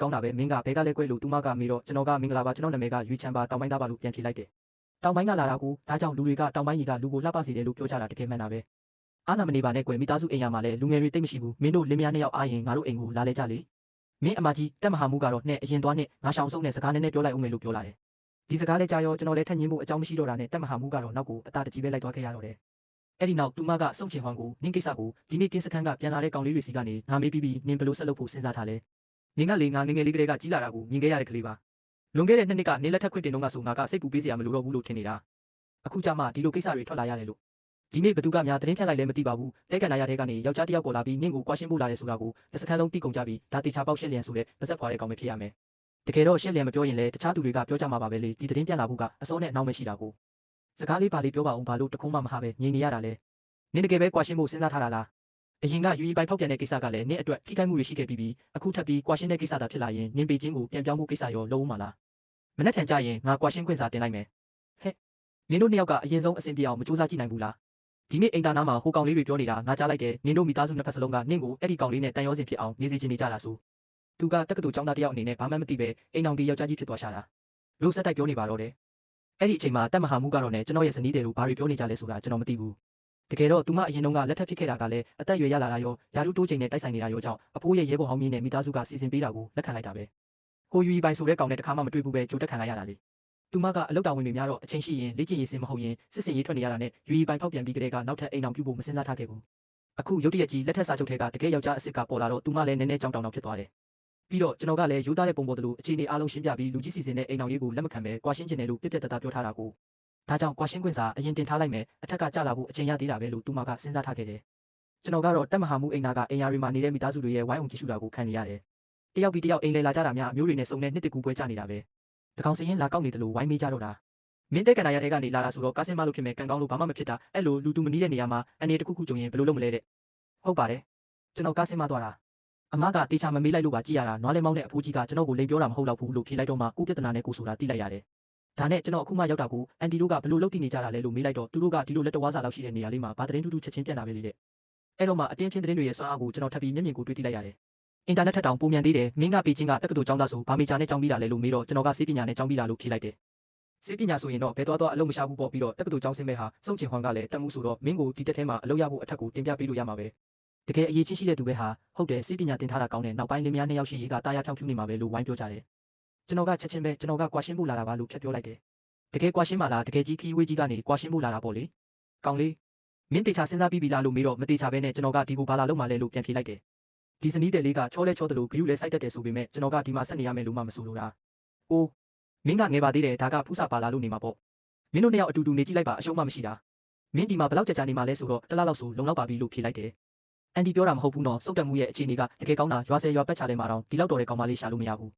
ကောင်းတာပဲမင်းကဘဲကလဲကွဲလို့သူမကမေးတော့ကျွန်တော်ကမင်္ဂလာပါကျွန်တော်နာမည်ကရွေချမ်းပါတောင်ပိုင်းသားပါလို့ပြန်ဖြေလိုက်တယ်တောင်ပိုင်းကလာတာကိုဒါကြောင့်လူတွေကတောင်ပိုင်းကြီးကလူကိုလှပစေတယ်လို့ပြောကြတာတကယ်မှန်တာပဲအားနာမနေပါနဲ့ကွယ်မိသားစုအိမ်ရမှာလဲလူငယ်တွေတိတ်မရှိဘူးမင်းတို့လင်းမယားနှစ်ယောက်အားရင်ငါတို့အိမ်ကိုလာလဲကြလေမင်းအမကြီးတက်မဟာမှုကတော့နဲ့အရင်သွားနဲ့ငါရှောင်ဆုံးနဲ့စကားနည်းနည်းပြောလိုက်အောင်မယ်လို့ပြောလာတယ်ဒီစကားလဲကြားရောကျွန်တော်လဲထက်ညင်းဖို့အကြောင်းမရှိတော့တာနဲ့တက်မဟာမှုကတော့နောက်ကိုအသားတကြီးပဲလိုက်သွားခဲ့ရတော့တယ်အဲ့ဒီနောက်သူမကစုံချင်ဟွန်ကိုနင်းကိစ္စကိုဒီနေ့ကင်းစခန်းကပြန်လာတဲ့ကောင်လေးတွေစီကနေငါမေးပြီးနင်းဘယ်လိုဆက်လုပ်ဖို့စဉ်းစားထားလဲနင်းကလေငါငငယ်လေးကလေးကကြီးလာတာကိုမြင်ခဲ့ရတဲ့ကလေးပါလွန်ခဲ့တဲ့2နှစ်ကနင်းလက်ထက်ခွင့်တင်တော့ကဆိုငါကစိတ်ပူပေးစရာမလိုတော့ဘူးလို့ထင်နေတာအခုကြမှဒီလိုကိစ္စတွေထွက်လာရတယ်လို့ဒီနေ့ဘသူကများသတင်းဖြန့်လိုက်လဲမသိပါဘူးတဲကန်နာရတဲ့ကနေယောက်ျားတစ်ယောက်ပေါ်လာပြီးနင်းကိုကွာရှင်းဖို့လာတယ်ဆိုတာကိုတစ်စခန်းလုံးသိကုန်ကြပြီးဒါတေချာပေါက်ရှစ်လျံဆိုတဲ့ပါဇက်ဖွာတဲ့ကောင်ပဲဖြစ်ရမယ်တကယ်တော့ရှစ်လျံမပြောရင်လည်းတခြားသူတွေကပြောကြမှာပါပဲလေဒီသတင်းပြန်လာဖို့ကအစောနဲ့အနောက်မရှိတာကိုစကားလေးပါလေးပြောပါအောင်ဘာလို့တခုံးမှမဟာပဲငြိမ်နေရတာလဲနင်းတကယ်ပဲကွာရှင်းဖို့စဉ်းစားထားတာလားအရင်ကယူရီပိုင်ဖောက်ပြန်တဲ့ကိစ္စကလည်းနင်းအတွက်ထိခိုက်မှုတွေရှိခဲ့ပြီးအခုထပ်ပြီးကွာရှင်းတဲ့ကိစ္စသာဖြစ်လာရင်နင်းပေချင်းကိုပြန်ပြောင်းဖို့ကိစ္စရောလုံးဝမလားမနေ့ထန်ကြရင်ငါကွာရှင်းခွင့်စာတင်လိုက်မယ်ဟဲ့နင်းတို့နှစ်ယောက်ကအရင်ဆုံးအဆင်ပြေအောင်မစူးစမ်းကြည့်နိုင်ဘူးလားဒီနေ့အိမ်သားနားမှာဟိုကောင်လေးတွေပြောနေတာငါကြားလိုက်တယ်နင်းတို့မိသားစုနှစ်ဖက်စလုံးကနင်းကိုအဲ့ဒီကောင်လေးနဲ့တန်ရောစင်ဖြစ်အောင်နေစီချင်နေကြတာဆိုသူကတက္ကသိုလ်ကျောင်းသားတစ်ယောက်အနေနဲ့ဘာမှမသိပဲအိမ်အောင်ဒီယောက်ျားကြီးဖြစ်သွားရှာတာလို့စက်တိုက်ပြောနေပါတော့တယ်အဲ့ဒီအချိန်မှာတက်မဟာမှုကတော့နဲ့ကျွန်တော်ရဲ့ဇနီးတယ်လို့ဘာတွေပြောနေကြလဲဆိုတာကျွန်တော်မသိဘူးတကယ်တော့သူမအရင်တုန်းကလက်ထပ်ဖြစ်ခဲ့တာကလည်းအသက်အရွယ်ရလာတာရောယာရုတိုးချိန်နဲ့တိုက်ဆိုင်နေတာရောကြောင့်အဖိုးရဲ့ရဲဘော်ဟောင်းမင်းနဲ့မိသားစုကစီစဉ်ပေးတာကိုလက်ခံလိုက်တာပဲဟိုယူရီပိုင်ဆိုတဲ့ကောင်နဲ့တခါမှမတွေ့ဘူးပဲကြိုတက်ခံလိုက်ရတာလေသူမကအလုပ်တာဝန်တွေများတော့အချိန်ရှိရင်လေ့ကျင့်ရေးစင်မဟုတ်ရင်စစ်စင်ရေးထွက်နေရတာနဲ့ယူရီပိုင်ဖောက်ပြန်ပြီးကလေးကနောက်ထပ်အိမ်အောင်ပြုဖို့မစင်စားထားခဲ့ဘူးအခုရုတ်တရက်ကြီးလက်ထက်စာချုပ်ထဲကတကယ်ယောက်ျားအစ်စ်ကပေါ်လာတော့သူမလည်းနည်းနည်းကြောင်တောင်ဖြစ်သွားတယ်ပြီးတော့ကျွန်တော်ကလည်းယူသားတဲ့ပုံပေါ်တလို့အခြေအနေအားလုံးရှင်းပြပြီးလူကြီးစီစဉ်တဲ့အိမ်အောင်ရေးကိုလက်မခံပဲကွာရှင်းကျင်တယ်လို့ပြက်ပြက်တသားပြောထားတာကိုဒါကြောင့်ကွာရှင်းခွင့်စာအရင်တင်ထားလိုက်မယ်အထက်ကကြလာဖို့အချိန်ရသေးတာပဲလို့သူမကစဉ်းစားထားခဲ့တယ်ကျွန်တော်ကတော့တက်မဟာမှုအိမ်သားကအိမ်ယာတွေမှာနေတဲ့မိသားစုတွေရဲ့ဝိုင်းအောင်ကြည့်ရှုတာကိုခံနေရတယ်တယောက်ပြီးတယောက်အိမ်လေလာကြတာများအမျိုးတွေနဲ့စုံတဲ့နှစ်တကူပွဲကြနေတာပဲတကောင်စရင်လာကောက်နေတယ်လို့ဝိုင်းမေးကြတော့တာမင်းတဲ့ကန်နာရတဲ့ကနေလာတာဆိုတော့ကားစင်မလို့ဖြစ်မဲ့ကန်ကောင်းလို့ဘာမှမဖြစ်တာအဲ့လိုလူသူမနီးတဲ့နေရာမှာအနေတစ်ခုခုကြုံရင်ဘယ်လိုလုပ်မလဲတဲ့ဟုတ်ပါတယ်ကျွန်တော်ကားစင်မသွားတာအမကတေချာမမေးလိုက်လို့ပါကြည့်ရတာနွားလဲမောင်းတဲ့အဖိုးကြီးကကျွန်တော်ကိုလိန်ပြောတာမဟုတ်တော့ဘူးလို့ဖြေလိုက်တော့မှကိုပြဿနာနဲ့ကိုဆိုတာသိလိုက်ရတယ်ဒါနဲ့ကျွန်တော်အခုမှရောက်တာကိုအန်တီတို့ကဘယ်လိုလုပ်တည်နေကြတာလဲလို့မေးလိုက်တော့သူတို့ကဒီလိုလက်တော်ဝါစာလောက်ရှိတဲ့နေရာလေးမှာဗာသတင်းတူတူချက်ချင်းပြန်လာပဲလေတဲ့အဲ့တော့မှအတင်းဖြင်းသတင်းတွေရဲ့စွမ်းအားကိုကျွန်တော်ထပ်ပြီးမျက်မြင်ကိုတွေ့သိလိုက်ရတယ်အင်တာနက်ထက်တောင်ပုံမြန်သေးတယ်မင်းကပေချင်းကတက္ကသိုလ်ကျောင်းသားဆိုဗာမေဂျာနဲ့ကျောင်းပြီးတာလဲလို့မေးတော့ကျွန်တော်ကစေးပညာနဲ့ကျောင်းပြီးတာလို့ဖြေလိုက်တယ်စေးပညာဆိုရင်တော့ဘယ်သွားအလုပ်မရှာဘူးပေါ့ပြီးတော့တက္ကသိုလ်ကျောင်းဆင်းမဲ့ဟာစုံချင်ဟွန်ကလည်းတက်မှုဆိုတော့မင်းကိုဒီတက်ထဲမှာအလုပ်ရဖို့အထက်ကိုတင်ပြပေးလို့ရမှာပဲတကယ်အရေးချင်းရှိတဲ့သူပဲဟာဟုတ်တယ်စေးပညာတင်ထားတာကောင်းတယ်နောက်ပိုင်းလင်းများနှစ်ယောက်ရှိရေးကတာယာဖြောင်းဖြူးနေမှာပဲလို့ဝိုင်းပြောကြတယ်ကျွန်တော်ကချက်ချင်းပဲကျွန်တော်ကကွာရှင်းဖို့လာတာပါလို့ဖြတ်ပြောလိုက်တယ်တကယ်ကွာရှင်းပါလားတကယ်ကြီးခီးဝေးကြီးကနေကွာရှင်းဖို့လာတာပေါ့လေကောင်းလေးမင်းတေချာစဉ်းစားပြီးပြီလားလို့မေးတော့မတေချာပဲနဲ့ကျွန်တော်ကဒီကိုဘာလာလုပ်မှလဲလို့ပြန်ဖြေလိုက်တယ်ဒီစနီးတယ်လေးကချောလဲချောတယ်လို့ဂရုလဲစိုက်တတ်တယ်ဆိုပေမဲ့ကျွန်တော်ကဒီမှာဆက်နေရမယ်လို့မှမဆိုလိုတာအိုးမင်းကငယ်ပါသေးတယ်ဒါကဖူးစာပါလာလို့နေမှာပေါ့မင်းတို့နှစ်ယောက်အတူတူနေကြည့်လိုက်ပါအရှုံးမှမရှိတာမင်းဒီမှာဘယ်လောက်ကြာကြာနေမှာလဲဆိုတော့တစ်လလောက်ဆိုလုံလောက်ပါပြီလို့ဖြေလိုက်တယ်အန်တီပြောတာမဟုတ်ဘူးနော်စုတ်တက်မှုရဲ့အခြေအနေကတကယ်ကောင်းတာရွာဆယ်ရွာပက်ချတဲ့မှာတော့ဒီလောက်တော်တဲ့ကောင်မလေးရှာလို့မရဘူ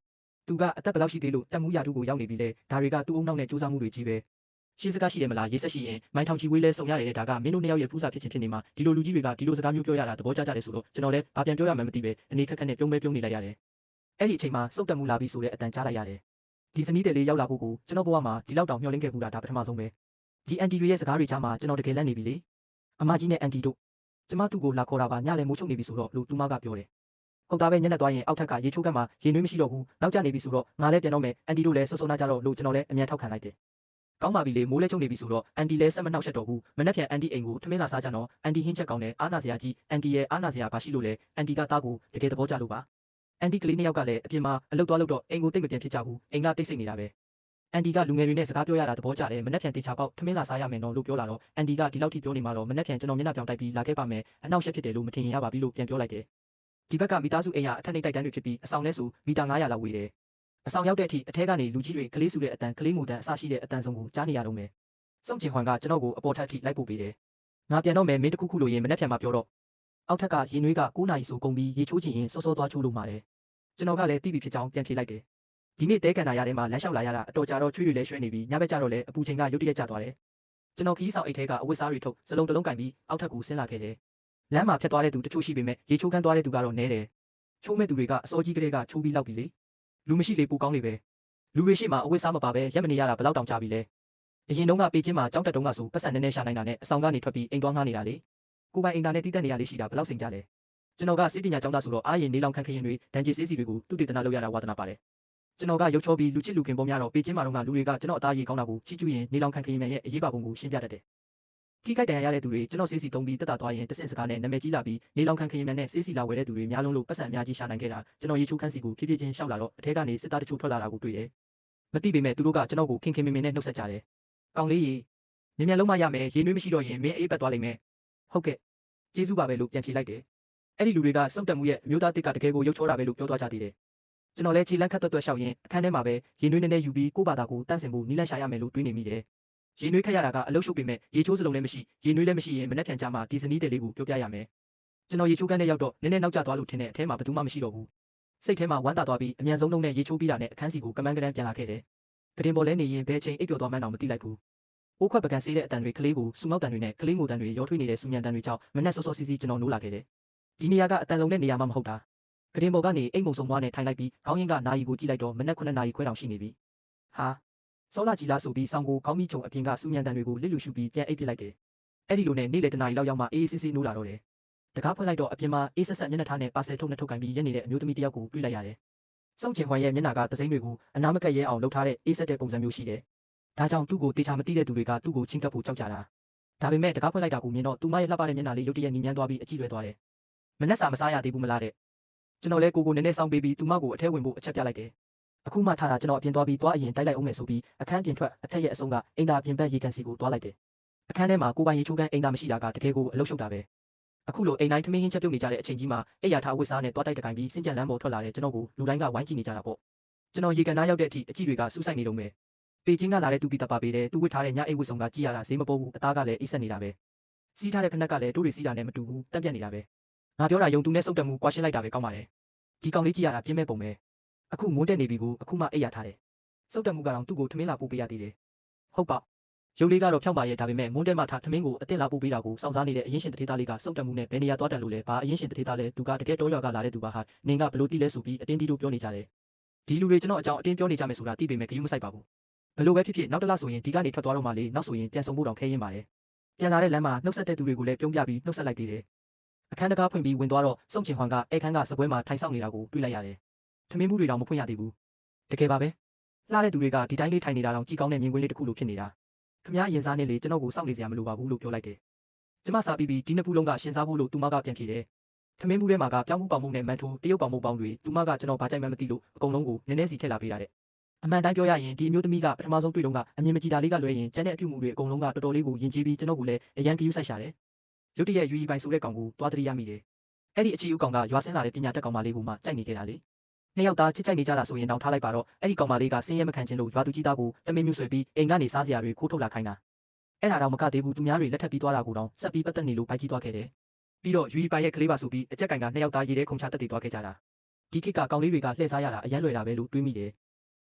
းသူကအသက်ဘယ်လောက်ရှိသေးလို့တက်မှုရာထူးကိုရောက်နေပြီလေဒါတွေကသူ့အုံနောက်နဲ့စူးစမ်းမှုတွေကြီးပဲရှင်းစကားရှိတယ်မလားရေးဆက်ရှိရင်မိုင်းထောင်ချီဝေးလဲစုံရတယ်ဒါကမင်းတို့နှစ်ယောက်ရဲ့ပူစာဖြစ်ချင်းဖြစ်နေမှာဒီလိုလူကြီးတွေကဒီလိုစကားမျိုးပြောရတာသဘောကျကြတယ်ဆိုတော့ကျွန်တော်လည်းဘာပြန်ပြောရမှန်းမသိပဲအနေခက်ခက်နဲ့ပြုံးနေလိုက်ရတယ်အဲ့ဒီအချိန်မှာစုတ်တက်မှုလာပြီးဆိုတဲ့အတန်ကြားလိုက်ရတယ်ဒီစနီးတယ်လေးရောက်လာဖို့ကိုကျွန်တော်ဘဝမှာဒီလောက်တောင်မျှော်လင့်ခဲ့ဘူးတာဒါပထမဆုံးပဲဒီအန်တီတွေရဲ့စကားတွေကြားမှာကျွန်တော်တကယ်လက်နေပြီလေအမကြီးနဲ့အန်တီတို့ကျမသူ့ကိုလာခေါ်တာပါညလည်းမိုးချုပ်နေပြီဆိုတော့လူသူမကပြောတယ်ဟုတ်သားပဲညနေသွားရင်အောက်ထက်ကရေချိုးကတ်မှာရေနွေးမရှိတော့ဘူးနောက်ကျနေပြီဆိုတော့ငါလည်းပြန်တော့မယ်အန်တီတို့လည်းစောစောနာကြတော့လို့ကျွန်တော်လည်းအမြန်ထောက်ခံလိုက်တယ်ကောင်းပါပြီလေမိုးလဲချုပ်နေပြီဆိုတော့အန်တီလည်းဆက်မနှောက်ရှက်တော့ဘူးမနှက်ပြန်အန်တီအိမ်ကိုထမင်းလာစားကြတော့အန်တီဟင်းချက်ကောင်းတယ်အားနာစရာကြီးအန်တီရဲ့အားနာစရာဘာရှိလို့လဲအန်တီကသားကိုတကယ်သဘောကျလို့ပါအန်တီကလေးနှစ်ယောက်ကလည်းအပြင်မှာအလုပ်သွားလို့တော့အိမ်ကိုတိတ်မပြန်ဖြစ်ကြဘူးအိမ်ကတိတ်ဆိတ်နေတာပဲအန်တီကလူငယ်တွေနဲ့စကားပြောရတာသဘောကျတယ်မနှက်ပြန်တေချာပေါက်ထမင်းလာစားရမယ်နော်လို့ပြောလာတော့အန်တီကဒီလောက်ထိပြောနေမှတော့မနှက်ပြန်ကျွန်တော်မျက်နှာပြောင်တိုက်ပြီးလာခဲ့ပါမယ်အနောက်ရှက်ဖြစ်တယ်လို့မထင်ရင်ရပါပြီလို့ပြန်ပြောလိုက်တယ်ဒီဘက်ကမိသားစုအိမ်ရအထက်နှိပ်တိုက်တန်းတွေဖြစ်ပြီးအဆောင်လဲဆိုမီတာ900လောက်ဝေးတယ်အဆောင်ရောက်တဲ့အထိအထဲကနေလူကြီးတွေကလေးစုတဲ့အတန်ကလေးငိုတန်အဆရှိတဲ့အတန်ဆုံးကိုကြားနေရတော့မယ်စုံချင်ဟွန်ကကျွန်တော်ကိုအပေါ်ထက်ထိလိုက်ပို့ပေးတယ်ငါပြန်တော့မယ်မင်းတခုခုလို့ရင်မနှက်ပြန်မှာပြောတော့အောက်ထက်ကရေနွေးက9နာရီဆိုကုန်ပြီးရေချိုးချင်ရင်စောစောသွားချိုးလို့မှာတယ်ကျွန်တော်ကလည်းတိပြီးဖြစ်ကြောင်းပြန်ဖြေလိုက်တယ်ဒီနေ့တဲကန်နာရထဲမှာလမ်းလျှောက်လာရတာအတော်ကြာတော့ချွေးတွေလည်းရွှဲနေပြီးညဘက်ကျတော့လည်းအပူချိန်ကရုတ်တရက်ကျသွားတယ်ကျွန်တော်ခီးဆောင်အိတ်ထဲကအဝတ်စားတွေထုတ်စလုံးတစ်လုံးကင်ပြီးအောက်ထက်ကိုဆင်းလာခဲ့တယ်လမ်းမှာဖြတ်သွားတဲ့သူတချို့ရှိပေမဲ့ရေချိုးခန်းသွားတဲ့သူကတော့နည်းတယ်ချိုးမဲ့သူတွေကအစောကြီးကလေးကချိုးပြီးလောက်ပြီလေလူမရှိလေပူကောင်းလေပဲလူတွေရှိမှအဝတ်စားမပါပဲရက်မနေရတာဘယ်လောက်တောင်ကြာပြီလဲအရင်တုန်းကပေချင်းမှာကြောင်းတက်တုန်းကဆိုပတ်စံနည်းနည်းရှာနိုင်တာနဲ့အဆောင်ကနေထွက်ပြီးအိမ်သွားငှားနေတာလေကိုပိုင်အိမ်သားနဲ့တီးတက်နေရလေးရှိတာဘယ်လောက်စိန်ကြလဲ ကျွန်တော်ကစေပညာကျောင်းသားဆိုတော့အားရင်နေလောင်ခံခရင်တွေဒဏ်ကြေးစေးစီတွေကိုသူတည်တနာလုပ်ရတာဝါသနာပါတယ်ကျွန်တော်ကရုပ်ချောပြီးလူချစ်လူခင်ပုံများတော့ပေချင်းမာတော့ကလူတွေကကျွန်တော်အသားရည်ကောင်းတာကိုချီးကျူးရင်နေလောင်ခံခရင်မြန်ရဲ့အရေးပါပုံကိုရှင်းပြတတ်တယ်ထိခိုက်ဒဏ်ရာရတဲ့သူတွေကျွန်တော်စေးစီသုံးပြီးတက်တာသွားရင်တဆင့်စကားနဲ့နာမည်ကြီးလာပြီးနေလောင်ခံခရင်မြန်နဲ့စေးစီလာဝယ်တဲ့သူတွေများလုံးလို့ပတ်စံအများကြီးရှာနိုင်ခဲ့တာကျွန်တော်ရေချိုးခန်းစီကိုဖြည်းဖြည်းချင်းရှောက်လာတော့အထက်ကနေစစ်သားတချို့ထွက်လာတာကိုတွေ့တယ်မသိပေမဲ့သူတို့ကကျွန်တော်ကိုခင်ခင်မင်မင်နဲ့နှုတ်ဆက်ကြတယ်ကောင်းလေးရေမြင်မြန်လုံးမရမယ်ရေနွေးမရှိတော့ရင်မင်းအေးပတ်သွားလိမ့်မယ်ဟုတ်ကဲ့ကျေးဇူးပါပဲလို့ပြန်ဖြေလိုက်တယ်အဲ့ဒီလူတွေကစုံတက်မှုရဲ့အမျိုးသားတစ်ကတကယ်ကိုရုပ်ချောတာပဲလို့ပြောသွားကြသေးတယ်ကျွန်တော်လည်းခြေလန်းခတ်တွတ်ရှောက်ရင်အခန်းထဲမှာပဲရေနွေးနဲ့ယူပြီးကိုယ့်ဘာသာကိုတန့်စင်ဖို့နီးလန့်ရှာရမယ်လို့တွေးနေမိတယ်ရေနွေးခက်ရတာကအလုပ်ရှုပ်ပေမဲ့ရေချိုးစလုံးလည်းမရှိရေနွေးလည်းမရှိရင်မနှက်ထန်ကြမှာဒီစနီးတဲ့လေးကိုပြောပြရမယ်ကျွန်တော်ရေချိုးခန်းထဲရောက်တော့နည်းနည်းနောက်ကျသွားလို့ထင်တဲ့အထဲမှာဘယ်သူမှမရှိတော့ဘူးစိတ်ထဲမှာဝမ်းသာသွားပြီးအမြန်ဆုံးလုံးနဲ့ရေချိုးပြီးတာနဲ့အခန်းစီကိုကမန်းကရန်ပြန်လာခဲ့တယ်ကတင်ပေါ်လဲနေရင်ဘယ်ချိန်အိပ်ပျော်သွားမှန်းတော့မသိလိုက်ဘူးအိုးခွက်ပကံစေးတဲ့အတန်တွေကလေးကိုစူမောက်တန်တွေနဲ့ကလေးငိုတန်တွေရောထွေးနေတဲ့စူညံတန်တွေကြောင့်မနဲ့စောစောစီးစီးကျွန်တော်နိုးလာခဲ့တယ်ဒီနေရာကအတန်လုံးတဲ့နေရာမှမဟုတ်တာကတင်ပေါ်ကနေအိမ်မုံစုံမွားနဲ့ထိုင်လိုက်ပြီးခေါင်းရင်းကနာရီကိုကြည့်လိုက်တော့မနက်9နာရီခွဲတောင်ရှိနေပြီဟာစောလာကြီးလားဆိုပြီးဆောင်းကိုခေါင်းမိချုံအပြင်ကစူညံတန်တွေကိုလစ်လူရှုပြီးပြန်အိပ်ပစ်လိုက်တယ်အဲ့ဒီလိုနဲ့နေ့လယ်တနာရီလောက်ရောက်မှအေးအေးဆေးဆေးနိုးလာတော့တယ်တကားဖွင့်လိုက်တော့အပြင်မှာအေးဆက်ဆက်မျက်နှာထားနဲ့ပါဆယ်ထုတ်နဲ့ထုတ်ကင်ပြီးရက်နေတဲ့အမျိုးသမီးတစ်ယောက်ကိုတွေ့လိုက်ရတယ်စုံချင်ခွန်ရဲ့မျက်နှာကသစိမ်းတွေကိုအနာမကက်ရဲအောင်လှုပ်ထားတဲ့အေးဆက်တဲ့ပုံစံမျိုးရှိတယ်ဒါကြောင့်သူ့ကိုတေချာမသိတဲ့သူတွေကသူ့ကိုချင်းကပ်ဖို့ကြောက်ကြတာဒါပေမဲ့တကားဖွင့်လိုက်တာကိုမြင်တော့သူမရဲ့လှပတဲ့မျက်နှာလေးရုတ်တရက်မြင်မြန်းသွားပြီးအကြည့်လွယ်သွားတယ်မနှက်စာမစားရသေးဘူးမလားတဲ့ကျွန်တော်လည်းကိုနည်းနည်းစောင်းပေးပြီးသူမကိုအထဲဝင်ဖို့အချက်ပြလိုက်တယ်အခုမှထားတာကျွန်တော်အပြင်သွားပြီးသွားအရင်တိုက်လိုက်အောင်မယ်ဆိုပြီးအခန်းပြင်ထွက်အထက်ရဲ့အဆုံးကအင်တာပြင်ပန်းရေကန်စီကိုသွားလိုက်တယ်အခန်းထဲမှာကိုပိုင်ရေချိုးခန်းအင်တာမရှိတာကတကယ်ကိုအလုပ်ရှုပ်တာပဲအခုလိုအိမ်တိုင်းထမင်းဟင်းချက်ပြုတ်နေကြတဲ့အချိန်ကြီးမှာအိယာထားဝစ်စားနဲ့သွားတိုက်တကိုင်ပြီးစင်ကြံလမ်းပေါ်ထွက်လာတဲ့ကျွန်တော်ကိုလူတိုင်းကဝိုင်းကြည့်နေကြတာပေါ့ကျွန်တော်ရေကန်သားရောက်တဲ့အထိအကြည့်တွေကစူးစိုက်နေလုံးပဲပေချင်းကလာတဲ့သူပိတပါပေးတယ်သူဝစ်ထားတဲ့ညအိတ်ဝစ်ဆောင်ကကြည့်ရတာဈေးမပေါ်ဘူးအသားကလည်းအိတ်ဆက်နေတာပဲစီးထားတဲ့ဖနက်ကလည်းတိုးတွေစီးတာနဲ့မတူဘူးတက်ပြက်နေတာပဲငါပြောတာယုံသူနဲ့စုပ်တက်မှုကွာရှင်းလိုက်တာပဲကောင်းပါတယ်ဒီကောင်လေးကြည့်ရတာပြင်းမဲ့ပုံပဲအခုမွန်းတက်နေပြီကိုအခုမှအိယာထားတယ်စုပ်တက်မှုကတော့သူ့ကိုထမင်းလာပို့ပေးရသေးတယ်ဟုတ်ပါရုပ်လေးကတော့ဖြောင်းပါရဲ့ဒါပေမဲ့မွန်းတက်မှထားထမင်းကိုအစ်စ်လာပို့ပေးတာကိုစောင့်စားနေတဲ့အရင်ရှင်တထေးသားလေးကစုပ်တက်မှုနဲ့ဘယ်နေရာသွားတယ်လို့လဲဘာအရင်ရှင်တထေးသားလဲသူကတကယ်တော့ရွာကလာတဲ့သူပါဟာနင်ကဘလို့တီးလဲဆိုပြီးအတင်းတီးတို့ပြောနေကြတယ်ဒီလူတွေကျွန်တော်အကြောင်းအတင်းပြောနေကြမယ်ဆိုတာသိပေမဲ့ဂရုမစိုက်ပါဘူးဘလို့ပဲဖြစ်ဖြစ်နောက်တစ်လဆိုရင်ဒီကနေထွက်သွားတော့မှလေနောက်ဆိုရင်ပြန်ဆုံဖို့တောင်ခဲရင်ပါတယ်ပြန်လာတဲ့လမ်းမှာနှုတ်ဆက်တဲ့သူတွေကိုလည်းပြုံးပြပြီးနှုတ်ဆက်လိုက်သေးတယ်အခန်းတကားဖွင့်ပြီးဝင်သွားတော့စုံချင်ဟွန်ကအဲခန်းကစပွဲမှာထိုင်ဆောင်နေတာကိုတွေ့လိုက်ရတယ်ထမင်းမှုတွေတောင်မဖွင့်ရသေးဘူးတကယ်ပါပဲလှတဲ့သူတွေကဒီတိုင်းလေးထိုင်နေတာတောင်ကြည်ကောင်းတဲ့မြင်ကွင်းလေးတစ်ခုလိုဖြစ်နေတာခမည်းရင်စားနေလေကျွန်တော်ကိုစောင့်နေစရာမလိုပါဘူးလို့ပြောလိုက်တယ်ကျမစားပြီးဒီနှစ်ခုလုံးကရှင်းစားဖို့လို့သူမကပြန်ဖြေတယ်ထမင်းမှုထဲမှာကပြောင်းမှုပေါင်မှုနဲ့မန်ထိုးတရုတ်ပေါင်မှုပေါင်းတွေသူမကကျွန်တော်ဘာကြိုက်မှမသိလို့အကုန်လုံးကိုနည်းနည်းစီထည့်လာပေးတာတဲ့အမှန်တိုင်းပြောရရင်ဒီအမျိုးသမီးကပထမဆုံးတွေ့တော့ကအမြင်မကြည်တာလေးကလွဲရင်ကျန်တဲ့အပြုမှုတွေအကုန်လုံးကတော်တော်လေးကိုယဉ်ကျေးပြီးကျွန်တော်ကလည်းအရန်ကြည့်ဆိုင်ရှာတယ်ရုတ်တရက်ယူရီပိုင်ဆိုတဲ့ကောင်ကိုတွားတရိရမိတယ်အဲ့ဒီအချီဦးကောင်ကရွာဆင်းလာတဲ့ပညာတတ်ကောင်မလေးကိုမှကြိုက်နေကြတာလေနှစ်ယောက်သားချစ်ကြိုက်နေကြတာဆိုရင်တော့ထားလိုက်ပါတော့အဲ့ဒီကောင်မလေးကဆင်းရဲမခံခြင်းလို့ရွာသူကြီးသားကိုတမင်းမျိုးဆွဲပြီးအိမ်ကနေစားစရာတွေခိုးထုတ်လာခိုင်းတာအဲ့ဒါတော့မကသေးဘူးသူများတွေလက်ထပ်ပြီးသွားတာကိုတော့ဆက်ပြီးပတ်သက်နေလို့ပိုက်ကြီးသွားခဲ့တယ်ပြီးတော့ယူရီပိုင်ရဲ့ကလေးပါဆိုပြီးအကြက်ကင်ကနှစ်ယောက်သားရေထဲခုံချတက်တည်သွားခဲ့ကြတာဒီခေတ်ကကောင်လေးတွေကလှည့်စားရတာအရန်လွယ်တာပဲလို့တွေးမိတယ်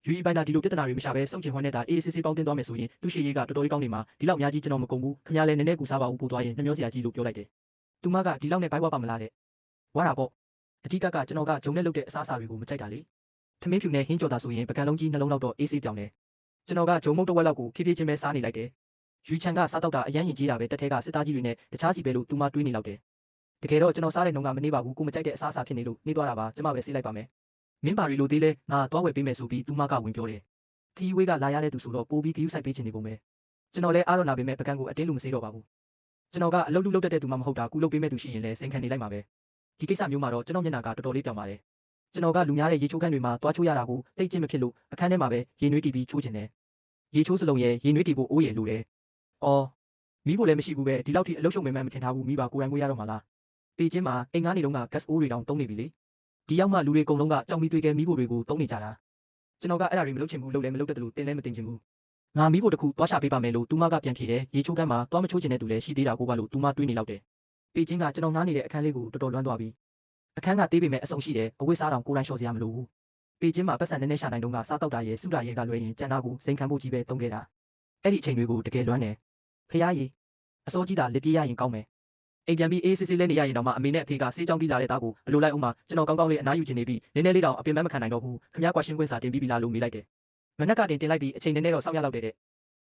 ယူရီပိုင်တာဒီလိုပြဿနာတွေမရှာဘဲစုံချင်ဟွန်းနေတာအေးစစ်စစ်ပေါင်းတင်သွားမယ်ဆိုရင်သူ့ရှေ့ရေးကတော်တော်လေးကောင်းနေမှာဒီလောက်အများကြီးကျွန်တော်မကုန်ဘူးခင်ဗျားလည်းနည်းနည်းကူစားပါဦးပို့သွားရင်နှမျောစရာကြီးလို့ပြောလိုက်တယ်သူမကဒီလောက်နဲ့ဘိုက်ဝါပါမလားတဲ့ဝါတာပေါ့အဓိကကျွန်တော်ကဂျုံနဲ့လုပ်တဲ့အစားအစာတွေကိုမကြိုက်တာလေထမင်းဖြူနဲ့ဟင်းကြော်တာဆိုရင်ပကံလုံးကြီးနှလုံးလောက်တော့အေးဆေးပြောင်းတယ်ကျွန်တော်ကဂျုံမုတ်တစ်ဝက်လောက်ကိုဖြည်းဖြည်းချင်းပဲစားနေလိုက်တယ်ယူချန်ကစားတော့တာအရန်ရင်ကြီးတာပဲတက်ထဲကစစ်သားကြီးတွေနဲ့တခြားစီပဲလို့သူမတွေးနေလောက်တယ်တကယ်တော့ကျွန်တော်စားတဲ့နှုံကမနေပါဘူးကိုမကြိုက်တဲ့အစားအစာဖြစ်နေလို့နေသွားတာပါကျမပဲဆေးလိုက်ပါမယ်မင်းပါရီလိုသေးလဲငါသွားဝယ်ပေးမယ်ဆိုပြီးသူမကဝင်ပြောတယ်ခီးဝေးကလာရတဲ့သူဆိုတော့ပိုးပြီးဂယူးဆိုင်ပေးချင်နေပုံပဲကျွန်တော်လည်းအားရနာပေမဲ့ပကံကိုအတင်းလူမစေးတော့ပါဘူးကျွန်တော်ကအလုပ်လုပ်တတ်တဲ့သူမှမဟုတ်တာကုလုပ်ပေးမဲ့သူရှိရင်လည်းစိန်ခံနေလိုက်မှာပဲဒီကိစ္စမျိုးမှာတော့ကျွန်တော်မျက်နှာကတော်တော်လေးပြောင်းပါတယ်ကျွန်တော်ကလူများတဲ့ရေချိုးခန်းတွေမှာတွားချိုးရတာကိုတိတ်ကျင့်မဖြစ်လို့အခန်းထဲမှာပဲရေနွေးတီးပြီးချိုးချင်တယ်ရေချိုးစလုံးရဲ့ရေနွေးတီးဖို့အိုးရည်လိုတယ်အော်မိဖို့လည်းမရှိဘူးပဲဒီလောက်ထိအလုပ်ရှုံမှန်းမထင်ထားဘူးမိပါကိုယ်တိုင်ကိုရတော့မှလားပေချင်းမှာအိမ်ကားနေတော့က gas အိုးတွေတောင်တုံးနေပြီလေဒီရောက်မှလူတွေအကုန်လုံးကကြောင်မီသွေးကဲမိဖို့တွေကိုတုံးနေကြတာကျွန်တော်ကအဲ့ဒါတွေမလုပ်ချင်ဘူးလုပ်လည်းမလုပ်တတ်တယ်လို့တင်လည်းမတင်ချင်ဘူးငါမိဖို့တခုတွားချပေးပါမယ်လို့သူမကပြန်ဖြေတယ်ရေချိုးခန်းမှာတွားမချိုးချင်တဲ့သူလည်းရှိသေးတာကိုပါလို့သူမတွေးနေလောက်တယ်ပေချင်းကကျွန်တော်ငားနေတဲ့အခန်းလေးကိုတော်တော်လွမ်းသွားပြီအခန်းကသေးပေမဲ့အဆုံရှိတယ်အဝိစားတောင်ကိုယ်တိုင်လျှော်စရာမလိုဘူးပေချင်းမှာပတ်စံနည်းနည်းရှာနိုင်တော့ကစားတော့တာရဲ့စုတာရဲ့ကလွဲရင်ကြံသားကိုစိန်ခံဖို့ကြီးပဲတုံးခဲ့တာအဲ့ဒီအချိန်တွေကိုတကယ်လွမ်းတယ်ဖရားကြီးအစိုးကြီးတာလက်ပြေးရရင်ကောင်းမယ်အိမ်ပြန်ပြီးအေးစစ်စစ်လဲနေရရင်တော့မှအမေနဲ့အဖေကဆေးကြောင်းပြီးလာတဲ့သားကိုအလိုလိုက်အောင်မှကျွန်တော်ကောင်းကောင်းလေးအနားယူချင်နေပြီးနည်းနည်းလေးတောင်အပင်ပန်းမခံနိုင်တော့ဘူးခမည်းကွာရှင်းခွင့်စာတင်ပြီးပြီလားလို့မေးလိုက်တယ်မနက်ကတင်လိုက်ပြီးအချိန်နည်းနည်းတော့စောင့်ရလောက်တ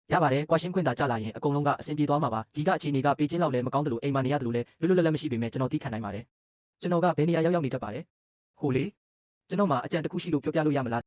ဲ့ရပါတယ်ကွာရှင်းခွင့်သာကြလာရင်အကုန်လုံးကအဆင်ပြေသွားမှာပါဒီကအခြေအနေကပေးချင်းလောက်လည်းမကောင်းတယ်လို့အိမ်မနေရတယ်လို့လည်းလွတ်လွတ်လပ်လပ်မရှိပေမဲ့ကျွန်တော်သိခံနိုင်ပါတယ် ကျွန်တော်ကဘယ်နေရာရောက်နေတတ်ပါတယ် ဟိုလေ ကျွန်တော်မှာအကြံတစ်ခုရှိလို့ပြောပြလို့ရမလား